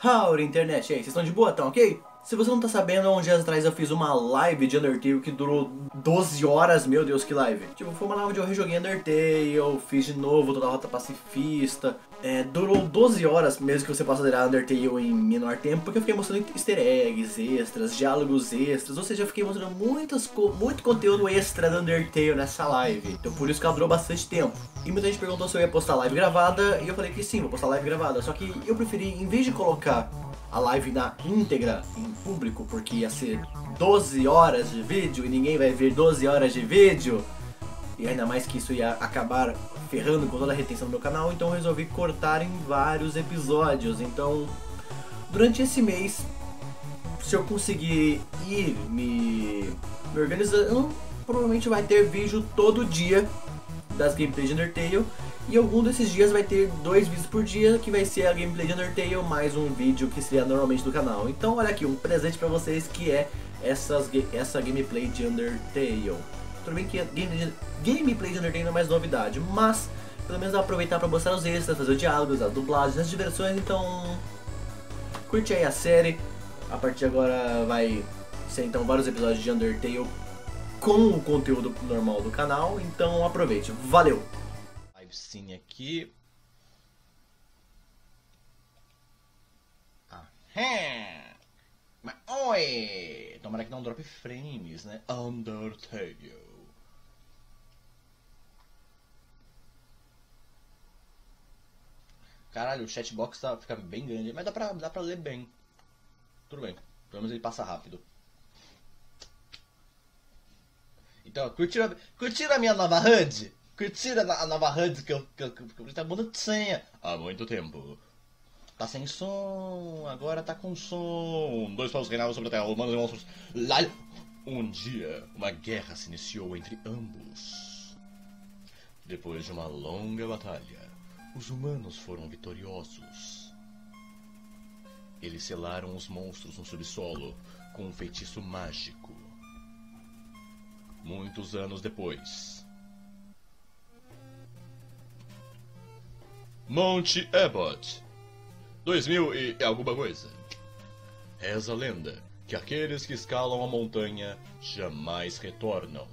Howdy, internet, e aí, vocês estão de boa, então, ok? Se você não tá sabendo, há uns dias atrás eu fiz uma live de Undertale que durou 12 horas, meu Deus, que live. Tipo, foi uma live onde eu rejoguei Undertale, eu fiz de novo toda a rota pacifista. Durou 12 horas, mesmo que você possa zerar Undertale em menor tempo, porque eu fiquei mostrando easter eggs extras, diálogos extras, ou seja, eu fiquei mostrando muito conteúdo extra do Undertale nessa live. Então por isso que ela durou bastante tempo. E muita gente perguntou se eu ia postar live gravada, e eu falei que sim, vou postar live gravada. Só que eu preferi, em vez de colocar a live na íntegra, em público, porque ia ser 12 horas de vídeo e ninguém vai ver 12 horas de vídeo, e ainda mais que isso ia acabar ferrando com toda a retenção do meu canal, então eu resolvi cortar em vários episódios. Então, durante esse mês, se eu conseguir ir me organizando, provavelmente vai ter vídeo todo dia das gameplays de Undertale. E algum desses dias vai ter 2 vídeos por dia, que vai ser a gameplay de Undertale mais um vídeo que seria normalmente do canal. Então olha aqui, um presente pra vocês que é essa gameplay de Undertale. Tudo bem que a gameplay de Undertale não é mais novidade, mas pelo menos aproveitar pra mostrar os extras, fazer os diálogos, as dublagens, as diversões. Então curte aí a série. A partir de agora vai ser então vários episódios de Undertale com o conteúdo normal do canal. Então aproveite, valeu! Live aqui. Mas oi! Tomara que não drop frames, né? Undertale. Caralho, o chatbox fica bem grande, mas dá pra ler bem. Tudo bem, pelo menos ele passa rápido. Então, curtiram a minha nova HUD? Curtiram a nova HUD que eu tá bonitinha há muito tempo. Tá sem som, agora tá com som. Dois povos reinavam sobre a terra, humanos e monstros. Lá... Um dia, uma guerra se iniciou entre ambos. Depois de uma longa batalha, os humanos foram vitoriosos. Eles selaram os monstros no subsolo com um feitiço mágico. Muitos anos depois, Monte Abbott, 2000 e alguma coisa. Reza a lenda que aqueles que escalam a montanha jamais retornam.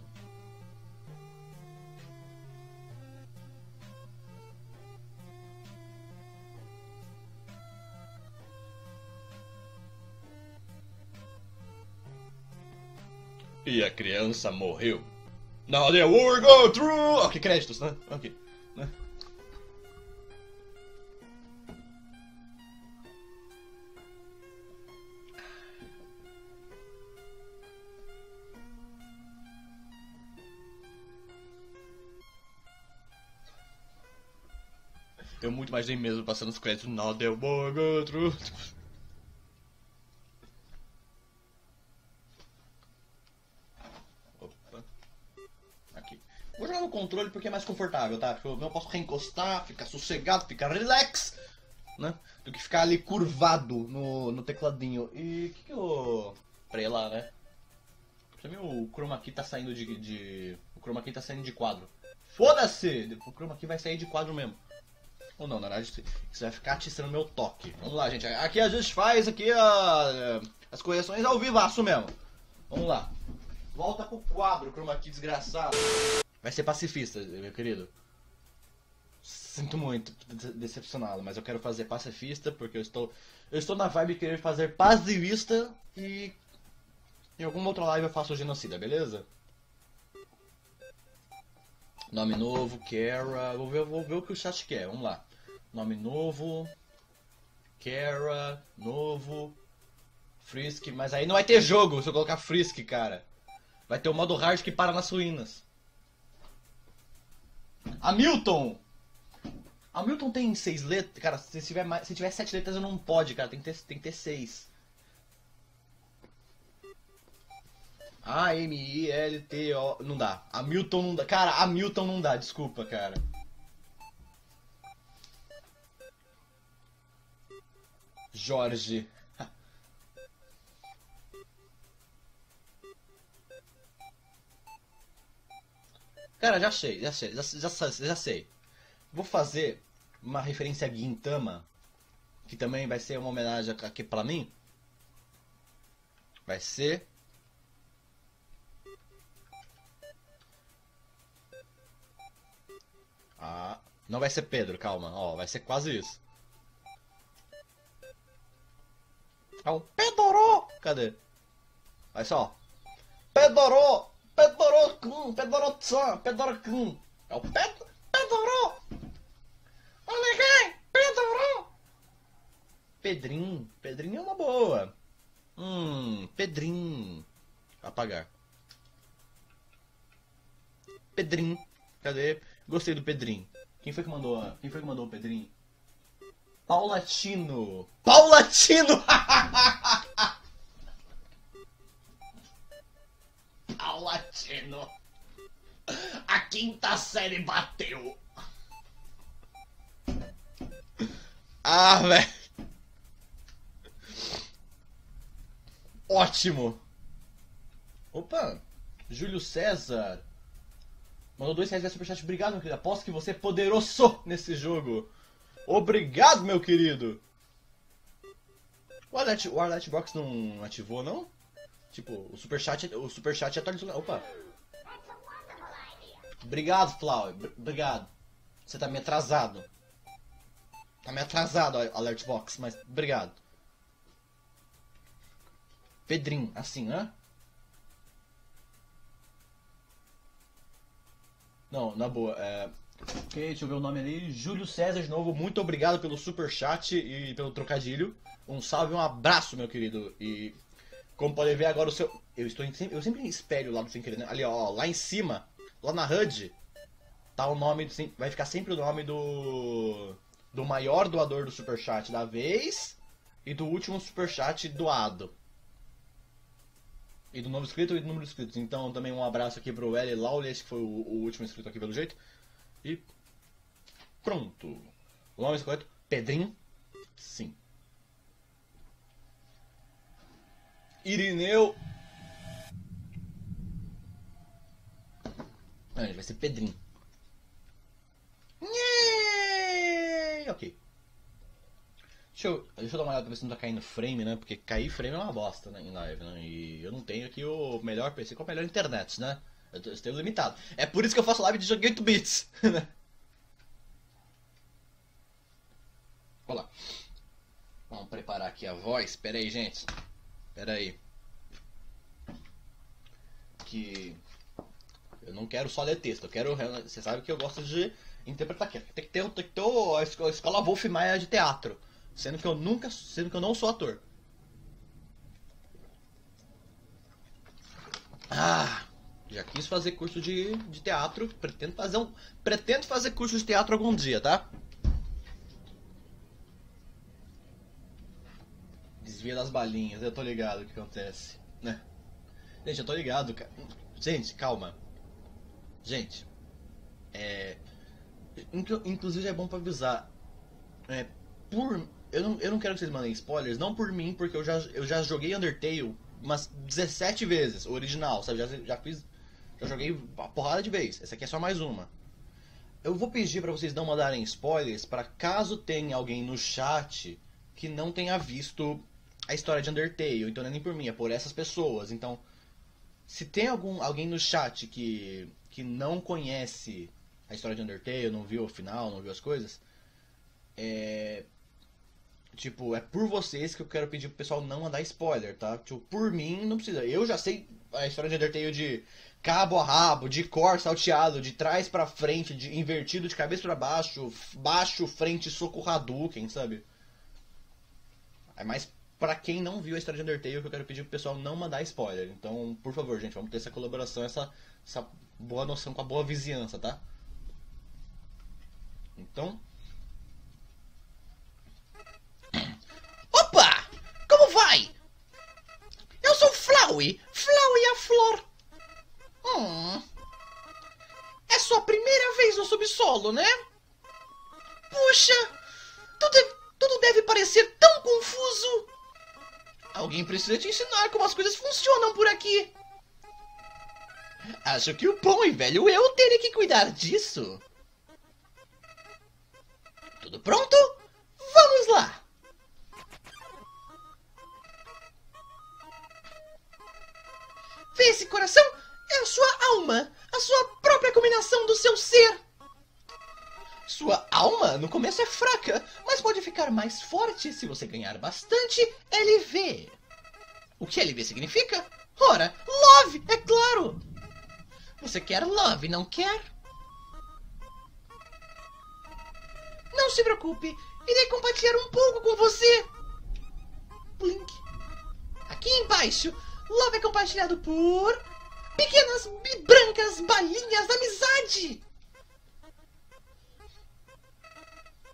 E a criança morreu. Now the war go through. Ok, créditos, né? Ok, né? Eu muito mais nem mesmo passando os créditos. Now the war go through. Vou jogar no controle porque é mais confortável, tá? Eu não posso reencostar, ficar sossegado, ficar relax, né? Do que ficar ali curvado no tecladinho. E o que eu... Peraí lá, né? Pra mim o chroma key tá saindo o chroma key tá saindo de quadro. Foda-se! O chroma key vai sair de quadro mesmo. Ou não, na verdade isso vai ficar atiçando meu toque. Vamos lá, gente. Aqui a gente faz aqui as correções ao vivaço mesmo. Vamos lá. Volta pro quadro, chroma key desgraçado. Vai ser pacifista, meu querido. Sinto muito decepcioná-lo, mas eu quero fazer pacifista porque eu estou na vibe de querer fazer pacifista e em alguma outra live eu faço genocida, beleza? Nome novo, Kara. Vou ver o que o chat quer, vamos lá. Nome novo, Kara, novo, Frisk, mas aí não vai ter jogo se eu colocar Frisk, cara. Vai ter o modo hard que para nas ruínas. Hamilton! Hamilton tem 6 letras. Cara, se tiver 7 letras não pode, cara. Tem que ter 6. A-M-I-L-T-O. Não dá. Hamilton não dá. Cara, Hamilton não dá. Desculpa, cara. Jorge. Cara, já sei. Vou fazer uma referência a Gintama que também vai ser uma homenagem aqui pra mim, vai ser... Ah, não vai ser Pedro, calma, ó, vai ser quase isso. É o Pedoro! Cadê? Vai só. Pedoro! Pedoro-kun! Pedoro-chan! Pedoro-kun! É o Pedoro! Onegai! Pedoro! Pedrinho. Pedrinho é uma boa. Pedrinho. Apagar. Pedrinho. Cadê? Gostei do Pedrinho. Quem foi que mandou o Pedrinho? Paulatino. Paulatino! Paulatino. A quinta série bateu. Ah, velho. Ótimo. Opa. Júlio César. Mandou R$2 via superchat. Obrigado, meu querido. Aposto que você é poderoso nesse jogo. Obrigado, meu querido. O Alert Box não ativou, não? Tipo, o superchat atualizou. Opa. Obrigado, Flower. Obrigado. Você tá meio atrasado. Tá meio atrasado, Alert Box, mas obrigado. Pedrinho, assim, né? Não, na boa, Ok, deixa eu ver o nome ali. Júlio César de novo, muito obrigado pelo superchat e pelo trocadilho. Um salve e um abraço, meu querido. E como podem ver agora o seu... Eu sempre espelho lá do sem querer, né? Ali, ó, lá em cima, lá na HUD, tá o nome, vai ficar sempre o nome do maior doador do superchat da vez e do último superchat doado. E do novo inscrito e do número de inscritos. Então também um abraço aqui pro L. Lawless, que foi o último inscrito aqui pelo jeito. E pronto. O nome correto? Pedrinho? Sim. Irineu. Não, vai ser Pedrinho. Ok. Deixa eu dar uma olhada pra ver se não tá caindo frame, né? Porque cair frame é uma bosta, né, em live, né? E eu não tenho aqui o melhor PC com a melhor internet, né? Eu tenho limitado. É por isso que eu faço live de jogo 8 bits, né? Olha lá. Vamos preparar aqui a voz. Pera aí, gente. Pera aí. Que... eu não quero só ler texto. Eu quero... você sabe que eu gosto de interpretar aqui. Tem que ter a escola Wolf Maia de teatro. Sendo que eu não sou ator. Ah, já quis fazer curso de teatro. Pretendo fazer curso de teatro algum dia, tá? Desvia das balinhas, eu tô ligado o que acontece, né? Gente, eu tô ligado, cara. Gente, calma. Gente, inclusive é bom pra avisar. Eu não quero que vocês mandem spoilers, não por mim, porque eu já joguei Undertale umas 17 vezes, o original, sabe? Já joguei uma porrada de vez. Essa aqui é só mais uma. Eu vou pedir pra vocês não mandarem spoilers, pra caso tenha alguém no chat que não tenha visto a história de Undertale. Então não é nem por mim, é por essas pessoas. Então, se tem alguém no chat que não conhece a história de Undertale, não viu o final, não viu as coisas, tipo, é por vocês que eu quero pedir pro pessoal não mandar spoiler, tá? Tipo, por mim, não precisa. Eu já sei a história de Undertale de cabo a rabo, de cor salteado, de trás pra frente, de invertido de cabeça pra baixo, baixo, frente, soco Hadouken, sabe? É mais pra quem não viu a história de Undertale que eu quero pedir pro pessoal não mandar spoiler. Então, por favor, gente, vamos ter essa colaboração, essa boa noção com a boa vizinhança, tá? Então... Opa! Como vai? Eu sou Flowey. Flowey a flor. É sua primeira vez no subsolo, né? Puxa, tudo deve parecer tão confuso. Alguém precisa te ensinar como as coisas funcionam por aqui. Acho que o bom e velho eu terei que cuidar disso. Tudo pronto? Vamos lá! Esse coração é a sua alma, a sua própria combinação do seu ser. Sua alma no começo é fraca, mas pode ficar mais forte se você ganhar bastante LV. O que LV significa? Ora, love, é claro! Você quer love, não quer? Não se preocupe, irei compartilhar um pouco com você. Blink. Aqui embaixo, love é compartilhado por pequenas brancas balinhas da amizade.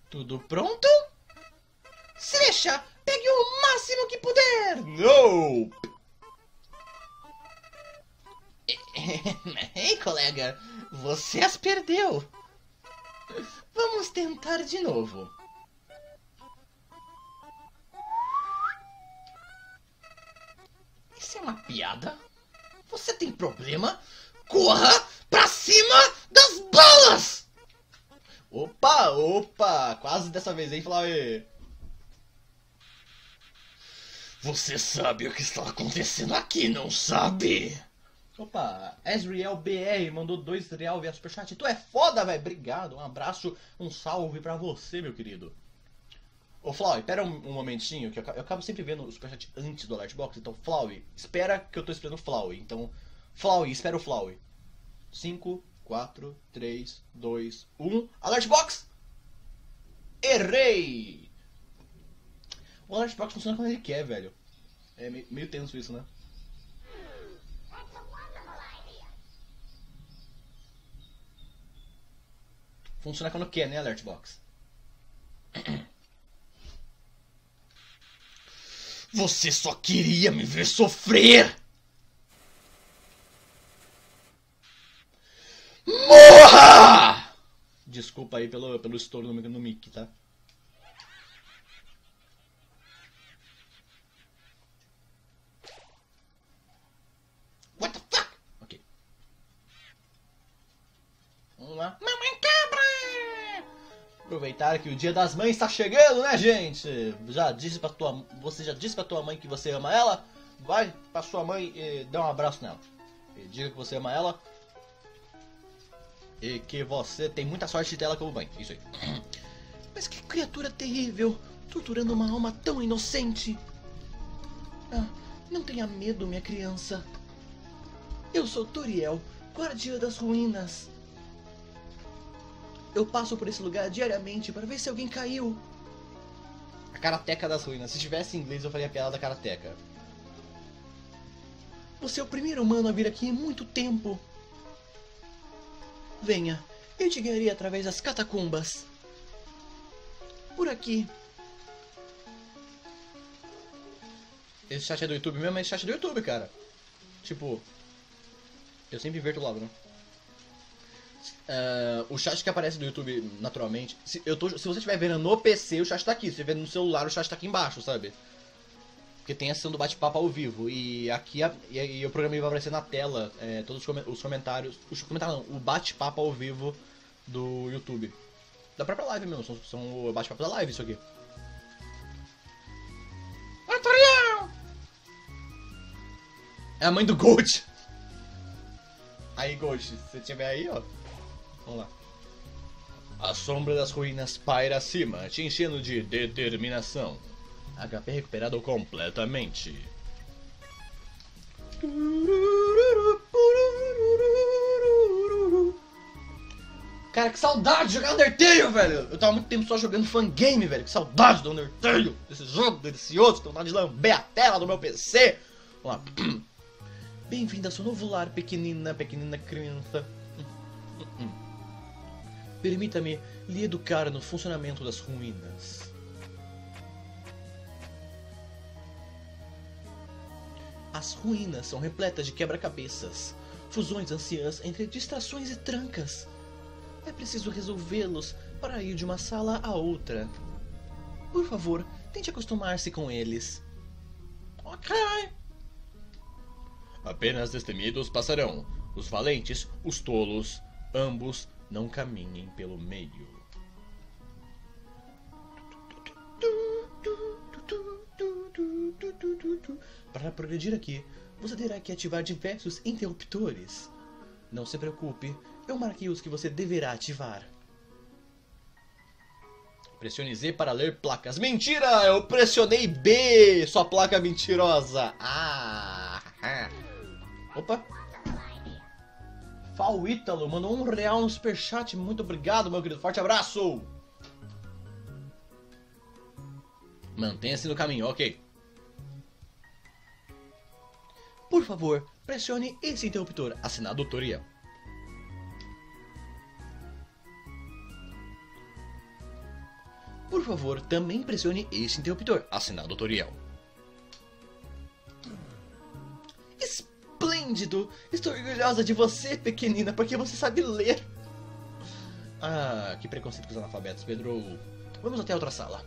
Tudo pronto? Srecha, pegue o máximo que puder. Não! Ei, colega, você as perdeu. Vamos tentar de novo. Isso é uma piada? Você tem problema? Corra pra cima das balas! Opa! Quase dessa vez, hein, Flávio? Você sabe o que está acontecendo aqui, não sabe? Opa, Ezreal BR mandou 2 real via superchat. Tu é foda, velho. Obrigado, um abraço, um salve pra você, meu querido. Ô, Flávio, espera um momentinho, que eu acabo sempre vendo o superchat antes do Alertbox. Então, Flávio, espera que eu tô esperando o Flávio. Então, Flávio, espera o Flávio. 5, 4, 3, 2, 1. Alertbox! Errei! O Alertbox funciona quando ele quer, velho. É meio tenso isso, né? Funciona quando quer, né, Alertbox? Você só queria me ver sofrer! Morra! Desculpa aí pelo estouro no mic, tá? What the fuck? Ok. Vamos lá. Mamãe cabra! Aproveitar que o Dia das Mães está chegando, né, gente? Você já disse pra tua mãe que você ama ela? Vai pra sua mãe e dá um abraço nela. E diga que você ama ela. E que você tem muita sorte de ter ela como mãe. Isso aí. Mas que criatura terrível, torturando uma alma tão inocente. Ah, não tenha medo, minha criança. Eu sou Toriel, guardiã das ruínas. Eu passo por esse lugar diariamente para ver se alguém caiu. A Karateka das Ruínas. Se tivesse em inglês eu faria a piada da Karateka. Você é o primeiro humano a vir aqui em muito tempo. Venha, eu te guiarei através das catacumbas. Por aqui. Esse chat é do YouTube mesmo, mas esse chat é do YouTube, cara. Tipo, eu sempre inverto logo, né? O chat que aparece do YouTube naturalmente. Se você estiver vendo no PC, o chat tá aqui. Se você estiver no celular, o chat tá aqui embaixo, sabe? Porque tem a sessão do bate-papo ao vivo. E aqui e o programa vai aparecer na tela. Todos os comentários. Os comentários não, o bate-papo ao vivo do YouTube. Da própria live mesmo. São o bate-papo da live, isso aqui. Toriel! É a mãe do Gold! Aí, Gold, se você estiver aí, ó. Vamos lá. A sombra das ruínas paira acima, te enchendo de determinação. HP recuperado completamente. Cara, que saudade de jogar Undertale, velho! Eu tava muito tempo só jogando fangame, velho. Que saudade do Undertale, desse jogo delicioso. Tô vontade de lamber a tela do meu PC. Vamos lá. Bem-vindo ao seu novo lar, pequenina criança. Permita-me lhe educar no funcionamento das ruínas. As ruínas são repletas de quebra-cabeças, fusões anciãs entre distrações e trancas. É preciso resolvê-los para ir de uma sala a outra. Por favor, tente acostumar-se com eles. Ok. Apenas destemidos passarão. Os valentes, os tolos, ambos não caminhem pelo meio. Para progredir aqui, você terá que ativar diversos interruptores. Não se preocupe, eu marquei os que você deverá ativar. Pressione Z para ler placas. Mentira! Eu pressionei B, sua placa mentirosa. Opa. Fal Ítalo mandou R$1 no superchat. Muito obrigado, meu querido. Forte abraço. Mantenha-se no caminho, ok. Por favor, pressione esse interruptor. Assinado Toriel. Por favor, também pressione esse interruptor. Assinado Toriel. Esplêndido! Estou orgulhosa de você, pequenina, porque você sabe ler. Ah, que preconceito com os analfabetos, Pedro. Vamos até a outra sala.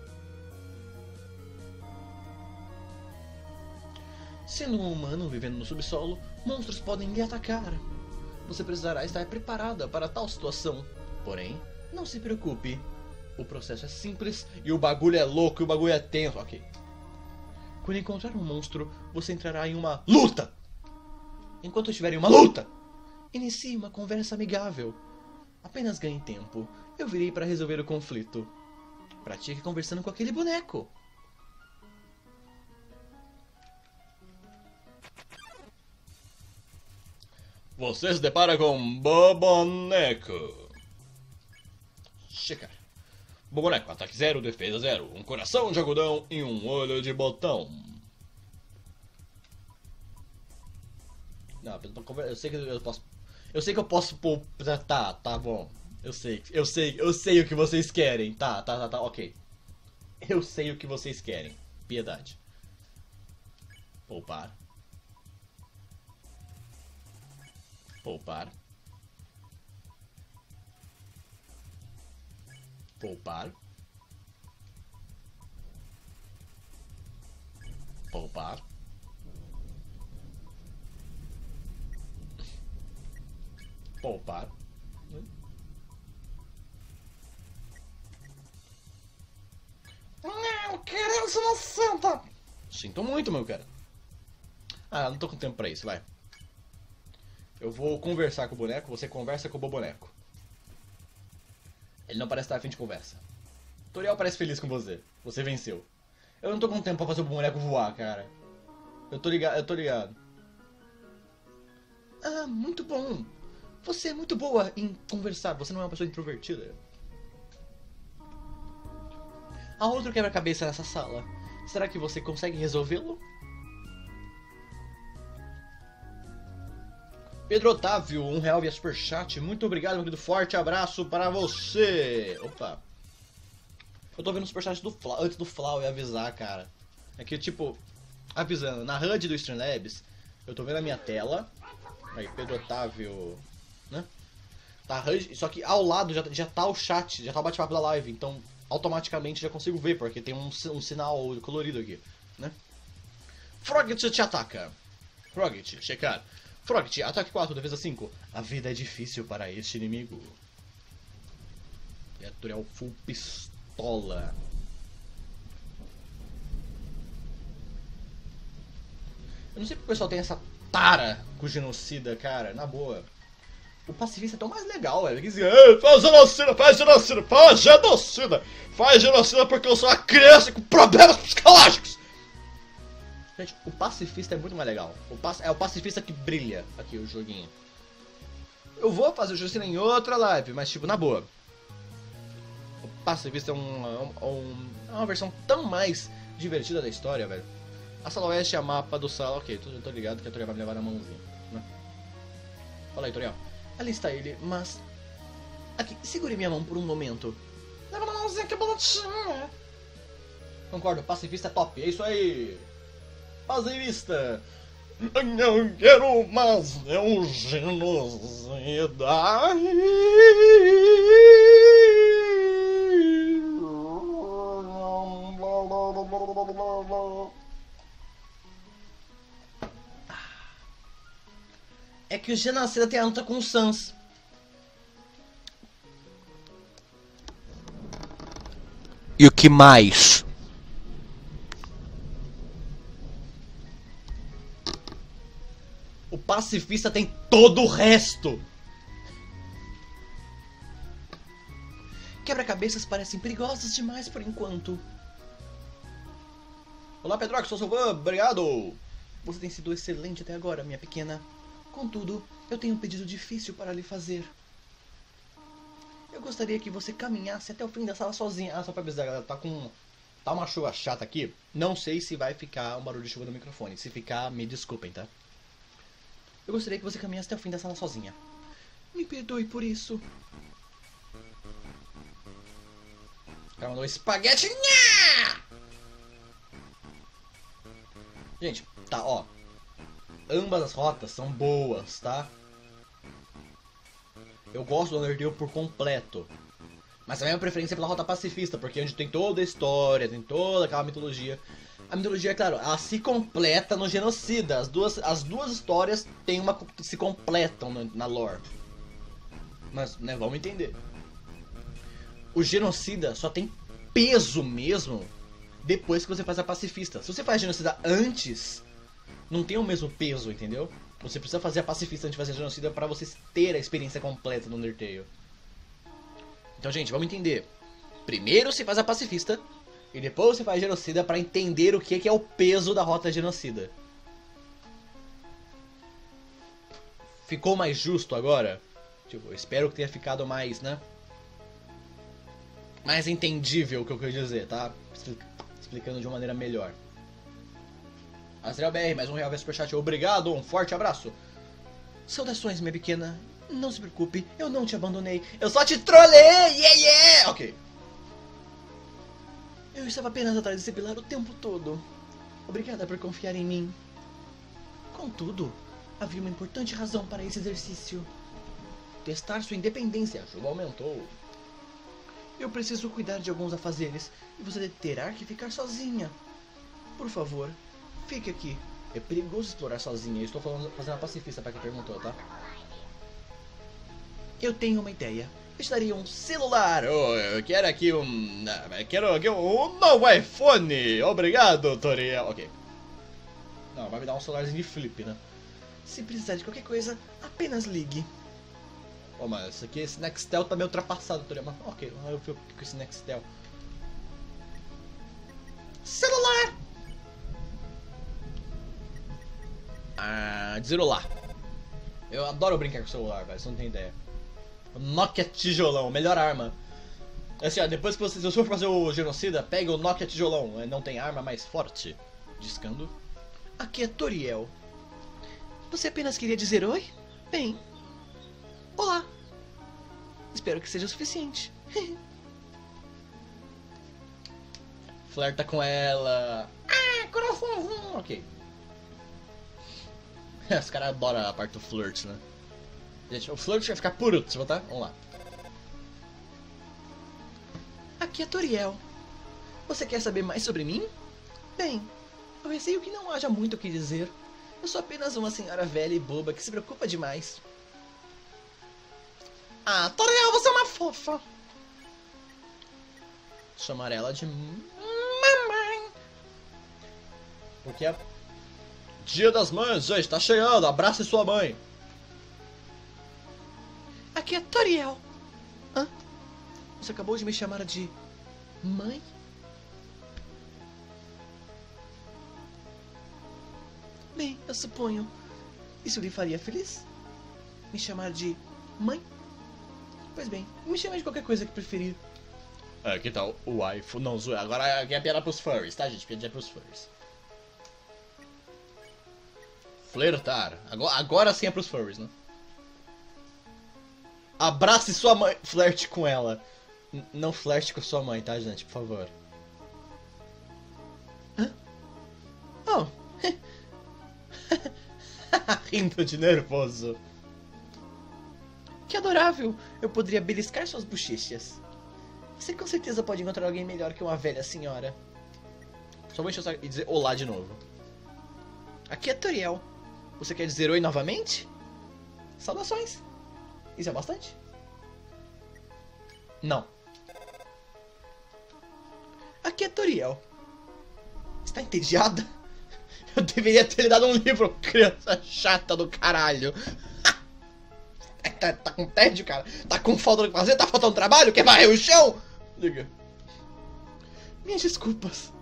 Sendo um humano vivendo no subsolo, monstros podem lhe atacar. Você precisará estar preparada para tal situação. Porém, não se preocupe. O processo é simples e o bagulho é louco e o bagulho é tenso. Ok. Quando encontrar um monstro, você entrará em uma luta. Enquanto estiver em uma luta, inicie uma conversa amigável. Apenas ganhe tempo. Eu virei para resolver o conflito. Pratique conversando com aquele boneco. Você se depara com Boboneco. Checar. Boboneco, ataque 0, defesa 0. Um coração de algodão e um olho de botão. Não, eu sei que eu posso. Eu sei que eu posso pôr. Tá bom. Eu sei o que vocês querem. Tá, ok. Eu sei o que vocês querem. Piedade. Poupar. Poupar. Poupar. Poupar. Poupar. Não, criança não santa! Sinto muito, meu cara. Ah, não tô com tempo pra isso, vai. Eu vou conversar com o boneco, você conversa com o boneco. Ele não parece estar a fim de conversa. Toriel parece feliz com você. Você venceu. Eu não tô com tempo pra fazer o boneco voar, cara. Eu tô ligado. Ah, muito bom. Você é muito boa em conversar. Você não é uma pessoa introvertida. Há outro quebra-cabeça nessa sala. Será que você consegue resolvê-lo? Pedro Otávio, R$1 via superchat. Muito obrigado, meu querido. Forte abraço para você. Opa. Eu tô vendo o superchat do Flau, antes do Flau e avisar, cara. É que, tipo, avisando, na HUD do Streamlabs, eu tô vendo a minha tela. Aí, Pedro Otávio, né? Tá, só que ao lado já tá o chat, já tá o bate-papo da live. Então, automaticamente já consigo ver, porque tem um sinal colorido aqui, né? Frogget te ataca. Frogget, checar. Frogget, ataque 4, defesa 5. A vida é difícil para este inimigo. E a Toriel full pistola. Eu não sei porque o pessoal tem essa tara com o genocida, cara, na boa. O pacifista é tão mais legal, velho. Ele diz, faz genocida, faz genocida, faz genocida. Faz genocida porque eu sou uma criança com problemas psicológicos. Gente, o pacifista é muito mais legal. É o pacifista que brilha aqui, o joguinho. Eu vou fazer o genocida em outra live, mas tipo, na boa. O pacifista é uma versão tão mais divertida da história, velho. A sala oeste é a mapa do sala. Ok, eu tô ligado que a Toriel vai me levar na mãozinha, né? Fala aí, Toriel. Ali está ele, mas... Aqui, segure minha mão por um momento. Leva na mãozinha que é bonitinha. Concordo, pacifista é top, é isso aí. Pacifista. Não quero mais, é um genocida. É que o genocida tem a luta com o Sans. E o que mais? O pacifista tem todo o resto. Quebra-cabeças parecem perigosos demais por enquanto. Olá, Pedrox, sou seu fã, obrigado. Você tem sido excelente até agora, minha pequena. Contudo, eu tenho um pedido difícil para lhe fazer. Eu gostaria que você caminhasse até o fim da sala sozinha. Ah, só pra avisar, galera, tá uma chuva chata aqui. Não sei se vai ficar um barulho de chuva no microfone. Se ficar, me desculpem, tá? Eu gostaria que você caminhasse até o fim da sala sozinha. Me perdoe por isso. O cara mandou espaguete. Gente, tá, ó. Ambas as rotas são boas, tá? Eu gosto do Undertale por completo. Mas a minha preferência é pela rota pacifista, porque é onde tem toda a história, tem toda aquela mitologia. A mitologia, claro, ela se completa no Genocida. As duas histórias se completam na lore. Mas, né, vamos entender. O Genocida só tem peso mesmo depois que você faz a pacifista. Se você faz a Genocida antes, não tem o mesmo peso, entendeu? Você precisa fazer a pacifista antes de fazer a Genocida pra você ter a experiência completa no Undertale. Então, gente, vamos entender. Primeiro você faz a pacifista e depois você faz a Genocida pra entender o que é o peso da rota Genocida. Ficou mais justo agora? Tipo, eu espero que tenha ficado mais, né? Mais entendível o que eu quero dizer, tá? Explicando de uma maneira melhor. Azrael BR, mais R$1 superchat, obrigado, um forte abraço. Saudações, minha pequena. Não se preocupe, eu não te abandonei. Eu só te trolei, yeah! Ok. Eu estava apenas atrás desse pilar o tempo todo. Obrigada por confiar em mim. Contudo, havia uma importante razão para esse exercício. Testar sua independência. A chuva aumentou. Eu preciso cuidar de alguns afazeres e você terá que ficar sozinha. Por favor, fique aqui. É perigoso explorar sozinha. Eu estou fazendo uma pacifista para quem perguntou, tá? Eu tenho uma ideia. Eu daria um celular. Oh, eu quero aqui um... Eu quero aqui um novo iPhone. Obrigado, Toriel. Ok. Não, vai me dar um celularzinho de flip, né? Se precisar de qualquer coisa, apenas ligue. Oh, mas esse Nextel tá meio ultrapassado, Toriel. Mas ok, eu fico com esse Nextel. Celular! Ah, celular. Eu adoro brincar com o celular, velho. Você não tem ideia. Nokia tijolão, melhor arma. Assim, ó, depois que se você for fazer o Genocida, pega o Nokia tijolão. Não tem arma mais forte. Discando. Aqui é Toriel. Você apenas queria dizer oi? Bem... Olá. Espero que seja o suficiente. Flerta com ela. Ah, coraçãozinho. Ok. Os caras adoram a parte do flirt, né? Gente, o flirt vai ficar por último, tá? Vamos lá. Aqui é Toriel. Você quer saber mais sobre mim? Bem, eu receio que não haja muito o que dizer. Eu sou apenas uma senhora velha e boba que se preocupa demais. Ah, Toriel, você é uma fofa. Chamar ela de mamãe. Porque é Dia das Mães, gente, tá chegando. Abrace sua mãe. Aqui é Toriel. Hã? Você acabou de me chamar de mãe? Bem, eu suponho. Isso lhe faria feliz? Me chamar de mãe? Pois bem, me chame de qualquer coisa que preferir. Que tal o iPhone? Não, zoa. Agora aqui é piada pros furries, tá, gente? Piada pros furries. Flertar. Agora sim é pros furries, né? Abrace sua mãe. Flerte com ela. Não flerte com sua mãe, tá, gente? Por favor. Hã? Oh. Rindo de nervoso. Que adorável! Eu poderia beliscar suas bochechas. Você com certeza pode encontrar alguém melhor que uma velha senhora. Só vou encher e dizer olá de novo. Aqui é Toriel. Você quer dizer oi novamente? Saudações. Isso é bastante? Não. Aqui é Toriel. Está entediada? Eu deveria ter lhe dado um livro, criança chata do caralho. Tá com tédio, cara? Tá com falta do que fazer? Tá faltando trabalho? Quer varrer o chão? Liga. Minhas desculpas.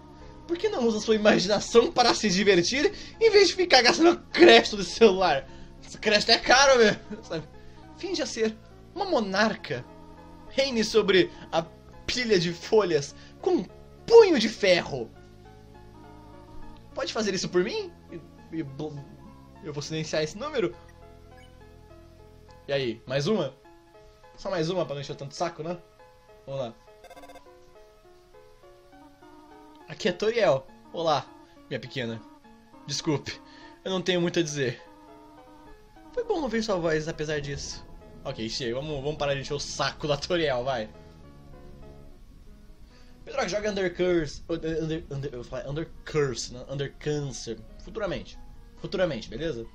Por que não usa sua imaginação para se divertir em vez de ficar gastando crédito do celular? Esse crédito é caro, velho. Finge ser uma monarca. Reine sobre a pilha de folhas com um punho de ferro. Pode fazer isso por mim? Eu vou silenciar esse número? E aí, mais uma? Só mais uma pra não encher tanto saco, né? Vamos lá. Aqui é Toriel. Olá, minha pequena. Desculpe, eu não tenho muito a dizer. Foi bom ouvir sua voz apesar disso. Ok, chega, vamos parar de encher o saco da Toriel, vai. Pedro, joga Under Curse. Eu falei Under Curse, não, Under Cancer. Futuramente. Futuramente, beleza?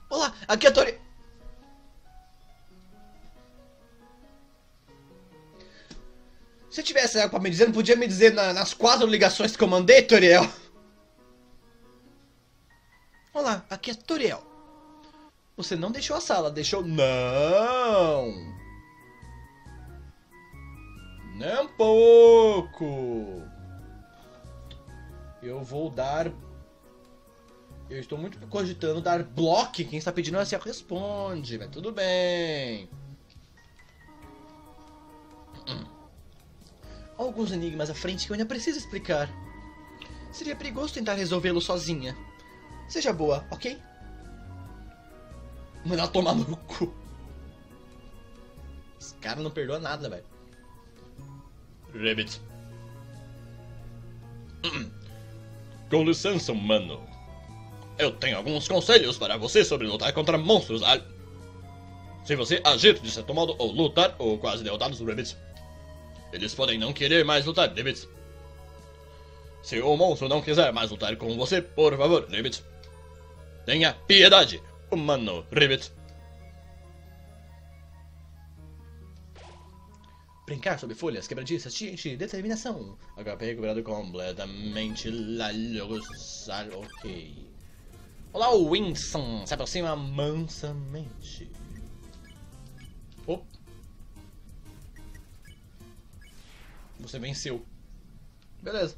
Olá, aqui é a Toriel. Se eu tivesse algo pra me dizer, não podia me dizer nas 4 ligações que eu mandei, Toriel? Olá, aqui é Toriel. Você não deixou a sala, deixou... Não! Nem um pouco! Eu vou dar... Eu estou muito cogitando dar bloco. Quem está pedindo assim responde, mas tudo bem. Alguns enigmas à frente que eu ainda preciso explicar. Seria perigoso tentar resolvê-lo sozinha. Seja boa, ok? Mandar tomar no cu. Esse cara não perdoa nada, velho. Rabbit. Com licença, mano. Eu tenho alguns conselhos para você sobre lutar contra monstros. Se você agir de certo modo, ou lutar, ou quase derrotar os Rabbits, eles podem não querer mais lutar, Rabbit. Se o monstro não quiser mais lutar com você, por favor, Rabbit, tenha piedade, humano, Rabbit. Brincar sobre folhas quebradiças te enche de determinação. HP recuperado completamente. Ok. Olá, o Winston se aproxima mansamente. Você venceu. Beleza.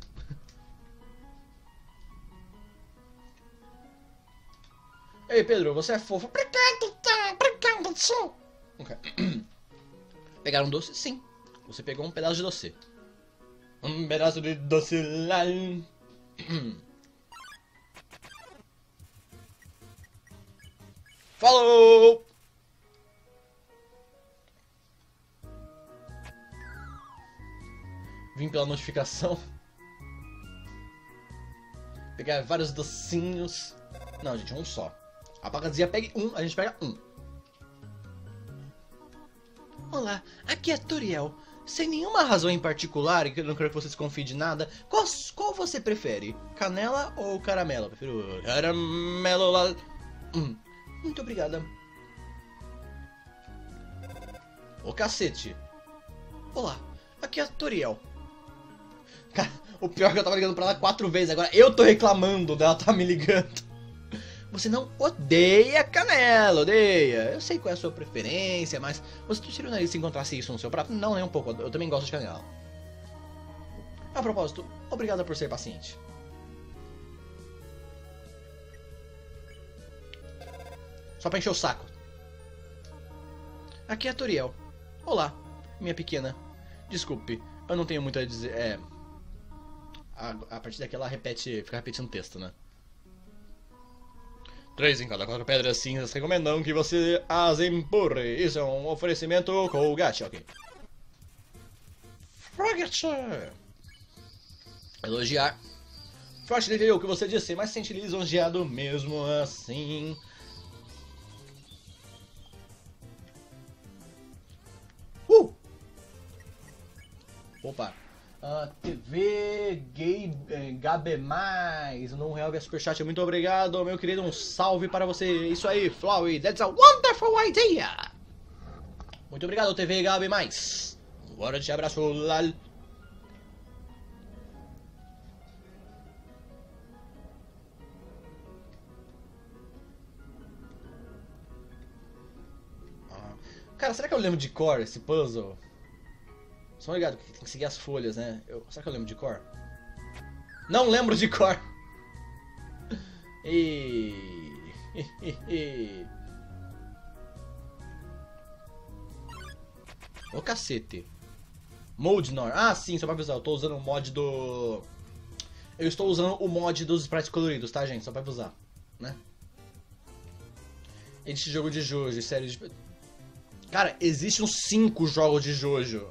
Ei, Pedro, você é fofo. Obrigado, sou. Ok. Pegaram um doce? Sim. Você pegou um pedaço de doce. Um pedaço de doce lá. Falou! Vim pela notificação. Pegar vários docinhos. Não, gente, um só. A placa dizia pegue um, a gente pega um. Olá, aqui é Toriel. Sem nenhuma razão em particular, que eu não quero que você desconfie de nada, qual você prefere? Canela ou caramelo? Eu prefiro caramelo lá. Muito obrigada. Ô cacete. Olá, aqui é Toriel. Cara, o pior é que eu tava ligando pra ela 4 vezes, agora eu tô reclamando dela tá me ligando. Você não odeia canela, odeia. Eu sei qual é a sua preferência, mas você torceria o nariz se encontrasse isso no seu prato? Não, nem um pouco, eu também gosto de canela. A propósito, obrigada por ser paciente. Só pra encher o saco. Aqui é a Toriel. Olá, minha pequena. Desculpe, eu não tenho muito a dizer. A partir daqui ela fica repetindo o texto, né? 3 em cada 4 pedras cinzas recomendam que você as empurre. Isso é um oferecimento Colgate, ok. Frogget. Elogiar. Forte entendeu o que você disse, mas sente lisonjeado mesmo assim. Opa. TV Gabe Mais, R$1 via superchat, muito obrigado, meu querido, um salve para você. Isso aí, Flowey, that's a wonderful idea. Muito obrigado, TV Gabe Mais. Bora te abraço, lal. Cara, será que eu lembro de cor esse puzzle? Só ligado que tem que seguir as folhas, né? Será que eu lembro de cor? Não lembro de cor! Ô cacete. Moldnor. Ah, sim, só pra avisar, eu tô usando o mod do... Eu estou usando o mod dos sprites coloridos, tá, gente? Só pra avisar, né? Este jogo de Jojo, série de... Cara, existem uns 5 jogos de Jojo.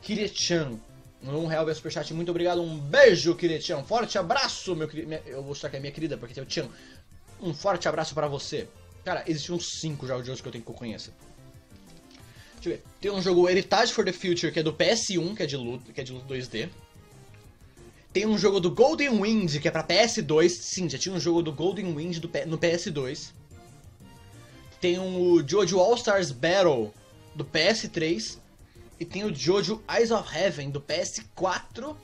Kirechan. R$1 via superchat, muito obrigado. Um beijo, Kirechan. Um forte abraço, meu querido. Eu vou achar que é minha querida, porque tem o Chan. Um forte abraço pra você. Cara, existem uns 5 jogos de Jojo que eu tenho que conhecer. Deixa eu ver. Tem um jogo Heritage for the Future, que é do PS1, que é de luta 2D. Tem um jogo do Golden Wind, que é pra PS2. Sim, já tinha um jogo do Golden Wind no PS2. Tem o Jojo All-Stars Battle do PS3. E tem o Jojo Eyes of Heaven do PS4.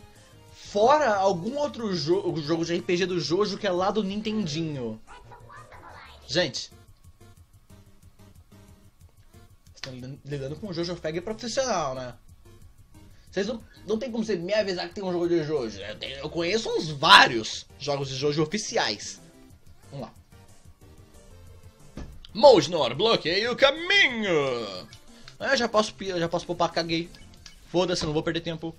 Fora algum outro jogo de RPG do Jojo que é lá do Nintendinho. Gente, vocês estão lidando com um Jojo Fag profissional, né? Vocês não tem como você me avisar que tem um jogo de Jojo. Eu conheço uns vários jogos de Jojo oficiais. Vamos lá. Moldnor, bloqueia o caminho! Eu já posso poupar, caguei. Foda-se, não vou perder tempo.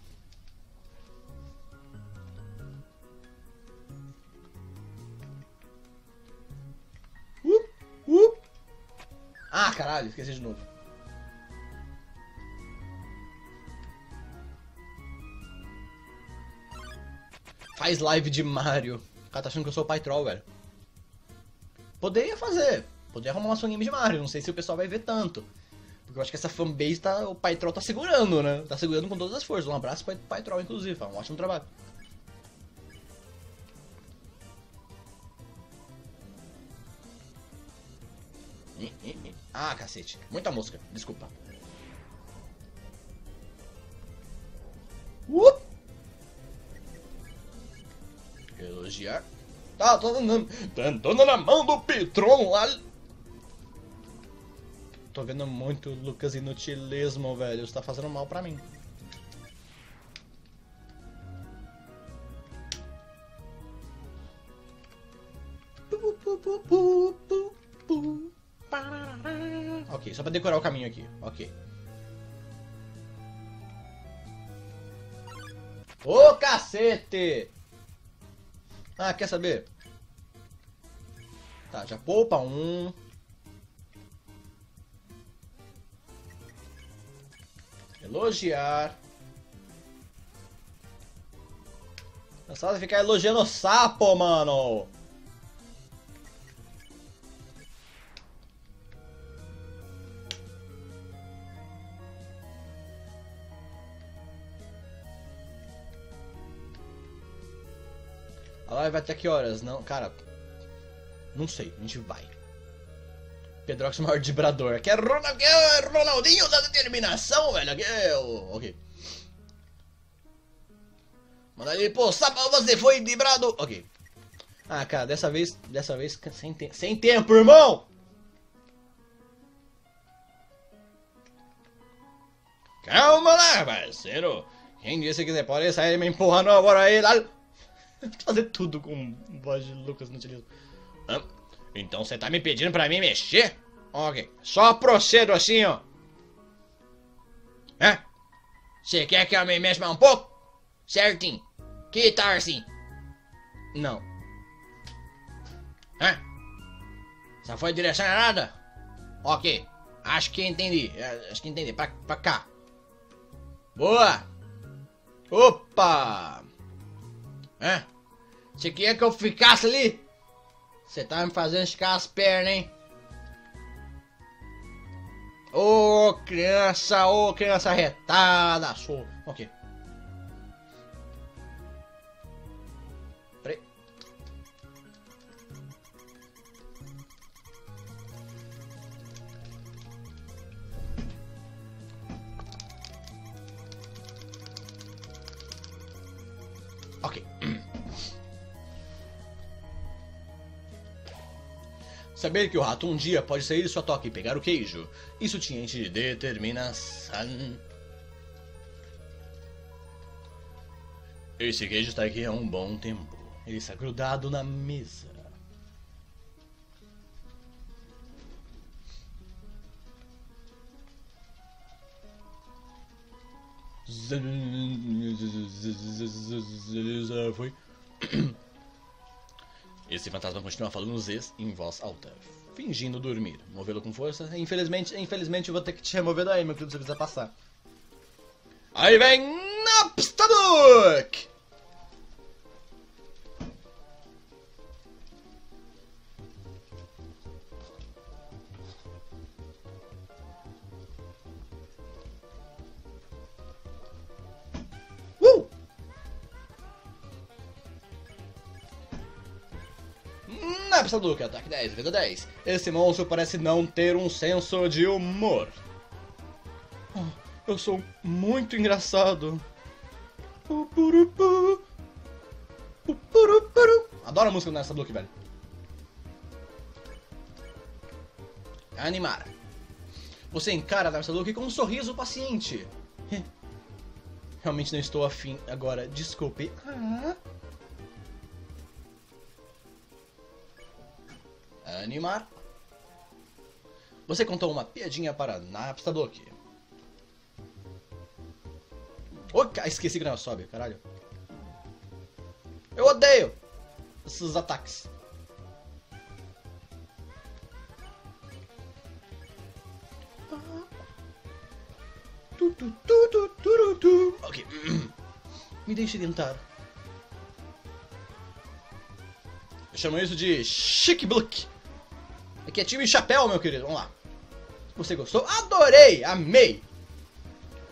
Ah, caralho, esqueci de novo. Faz live de Mario. O cara tá achando que eu sou o pai troll, velho. Poderia fazer. Poderia arrumar uma game de Mario. Não sei se o pessoal vai ver tanto. Porque eu acho que essa fanbase o pai troll tá segurando, né? Tá segurando com todas as forças. Um abraço pro pai troll, inclusive. Faz um ótimo trabalho. Ah, cacete. Muita mosca. Desculpa. Elogiar. Tá, tô dando na mão do Pitron lá. Tô vendo muito Lucas Inutilismo, velho. Isso tá fazendo mal pra mim. Ok, só pra decorar o caminho aqui. Ok. Ô, cacete! Ah, quer saber? Tá, já poupa um. Elogiar. Cansado de ficar elogiando o sapo, mano. A live vai até que horas? Não, cara. Não sei, a gente vai. Pedrox maior vibrador. Aqui é Ronaldinho da determinação, velho. Aqui é o... Ok. Manda ali, pô, sabe, você foi vibrado. Ok. Ah, cara, dessa vez sem tempo, irmão. Calma lá, parceiro. Quem disse que você pode sair me empurrando agora aí, lá. Fazer tudo com voz de Lucas no utilismo. Então você tá me pedindo pra mim mexer? Ok, só procedo assim, ó. É? Você quer que eu me mexa mais um pouco? Certinho. Que tal assim? Não. É? Só foi direção errada? Ok, acho que entendi. Acho que entendi. Pra cá. Boa. Opa. É? Você queria que eu ficasse ali? Você tá me fazendo esticar as pernas, hein? Ô criança retada, sou. Ok. Peraí. Ok. Saber que o rato um dia pode sair de sua toca e pegar o queijo, isso te enche de determinação. Esse queijo está aqui há um bom tempo. Ele está grudado na mesa. Foi. Esse fantasma continua falando Z's em voz alta, fingindo dormir. Movê-lo com força. Infelizmente eu vou ter que te remover daí, meu querido, se você quiser passar. Aí vem Napstaduk! Napstaduk, ataque 10, vida 10. Esse monstro parece não ter um senso de humor. Oh, eu sou muito engraçado. Adoro a música do Napstaduk, velho. Animar. Você encara Napstaduk com um sorriso paciente. Realmente não estou afim agora, desculpe. Animar. Você contou uma piadinha para Napstaduk. Esqueci que não sobe, caralho. Eu odeio esses ataques. Ok. Me deixe tentar. Eu chamo isso de Chic Book. Aqui é time chapéu, meu querido. Vamos lá. Você gostou? Adorei! Amei!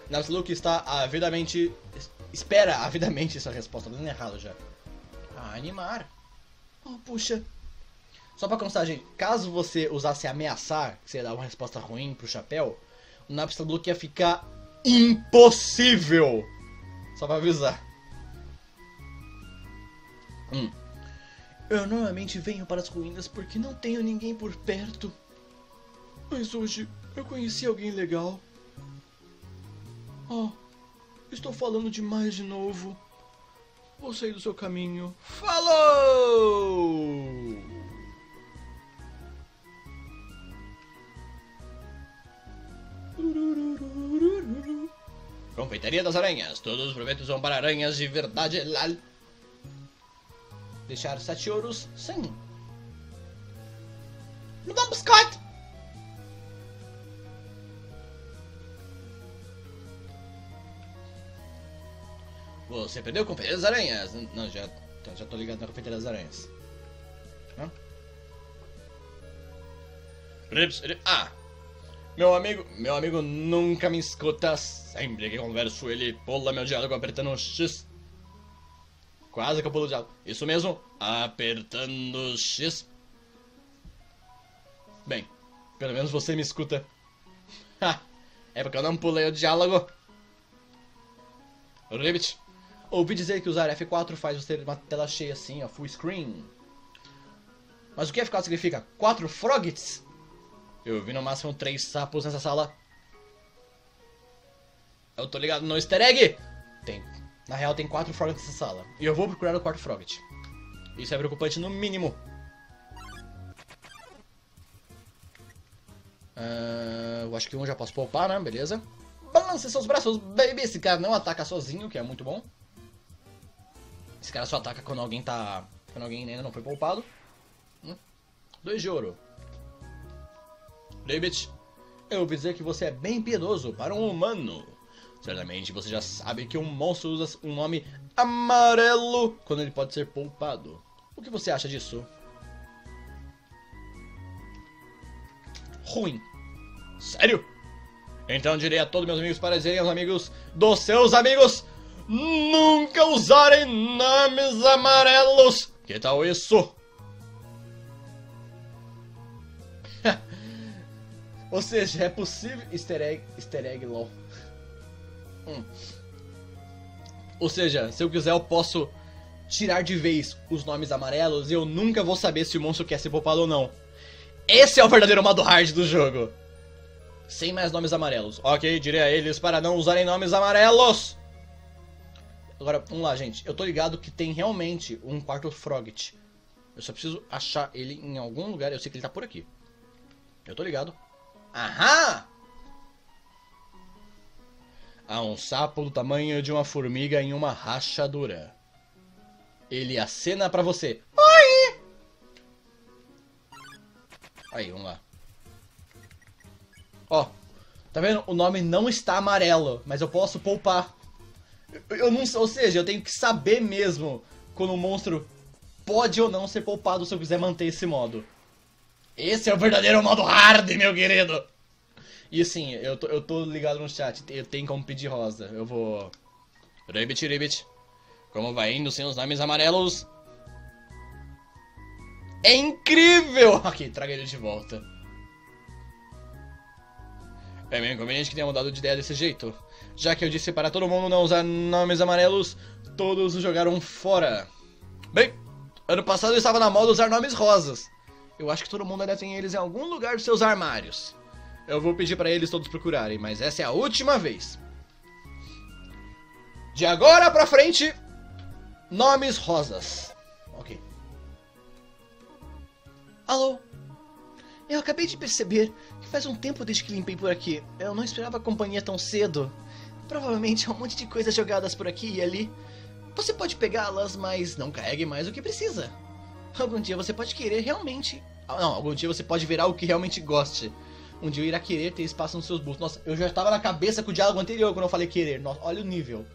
Napstaduk está avidamente... Espera avidamente essa resposta. Tô dando errado já. Animar. Oh, puxa. Só pra constar, gente. Caso você usasse ameaçar, que você ia dar uma resposta ruim pro chapéu, o Napstaduk ia ficar impossível. Só pra avisar. Eu normalmente venho para as ruínas porque não tenho ninguém por perto. Mas hoje eu conheci alguém legal. Oh, estou falando demais de novo. Vou sair do seu caminho. Falou! Confeitaria das Aranhas. Todos os proventos vão para aranhas de verdade. Lal. Deixar 7 euros? Sim. Me dá um biscoito! Você perdeu a Confeitaria das Aranhas? Não, já tô ligado na Confeitaria das Aranhas. Hã? Meu amigo nunca me escuta. Sempre que converso ele pula meu diálogo apertando X. Quase que eu pulo o diálogo. Isso mesmo, apertando X. Bem, pelo menos você me escuta. É porque eu não pulei o diálogo. Ribbit. Ouvi dizer que usar F4 faz você ter uma tela cheia assim, ó, full screen. Mas o que F4 significa? 4 froggits? Eu vi no máximo 3 sapos nessa sala. Eu tô ligado no easter egg? Na real tem 4 froggits nessa sala. E eu vou procurar o quarto frogget. Isso é preocupante no mínimo. Eu acho que um já posso poupar, né? Beleza. Balance seus braços, baby. Esse cara não ataca sozinho, que é muito bom. Esse cara só ataca quando alguém ainda não foi poupado. 2 de ouro. David, eu ouvi dizer que você é bem piedoso para um humano. Certamente você já sabe que um monstro usa um nome amarelo quando ele pode ser poupado. O que você acha disso? Ruim. Sério? Então direi a todos meus amigos para dizerem aos amigos dos seus amigos nunca usarem nomes amarelos. Que tal isso? Ou seja, é possível... Easter egg, lol. Ou seja, se eu quiser eu posso tirar de vez os nomes amarelos e eu nunca vou saber se o monstro quer ser poupado ou não. Esse é o verdadeiro modo hard do jogo. Sem mais nomes amarelos. Ok, direi a eles para não usarem nomes amarelos. Agora, vamos lá, gente. Eu tô ligado que tem realmente um quarto Froggit. Eu só preciso achar ele em algum lugar. Eu sei que ele tá por aqui. Eu tô ligado. Aham! Há um sapo do tamanho de uma formiga em uma rachadura. Ele acena pra você. Oi! Aí, vamos lá. Ó, tá vendo? O nome não está amarelo, mas eu posso poupar. Eu não sei, ou seja, eu tenho que saber mesmo quando o monstro pode ou não ser poupado se eu quiser manter esse modo. Esse é o verdadeiro modo hard, meu querido! E assim, eu tô ligado no chat, eu tenho como pedir rosa. Eu vou... Ribbit. Como vai indo sem os nomes amarelos? É incrível! Ok, traga ele de volta. É meio inconveniente que tenha mudado de ideia desse jeito. Já que eu disse para todo mundo não usar nomes amarelos, todos o jogaram fora. Bem, ano passado eu estava na moda usar nomes rosas. Eu acho que todo mundo ainda tem eles em algum lugar dos seus armários. Eu vou pedir para eles todos procurarem, mas essa é a última vez. De agora pra frente, nomes rosas. Ok. Alô? Eu acabei de perceber que faz um tempo desde que limpei por aqui. Eu não esperava a companhia tão cedo. Provavelmente há um monte de coisas jogadas por aqui e ali. Você pode pegá-las, mas não carregue mais do que precisa. Algum dia você pode querer realmente... Não, algum dia você pode ver algo que realmente goste. Um dia eu irá querer ter espaço nos seus bolsos. Nossa, eu já estava na cabeça com o diálogo anterior quando eu falei querer. Nossa, olha o nível.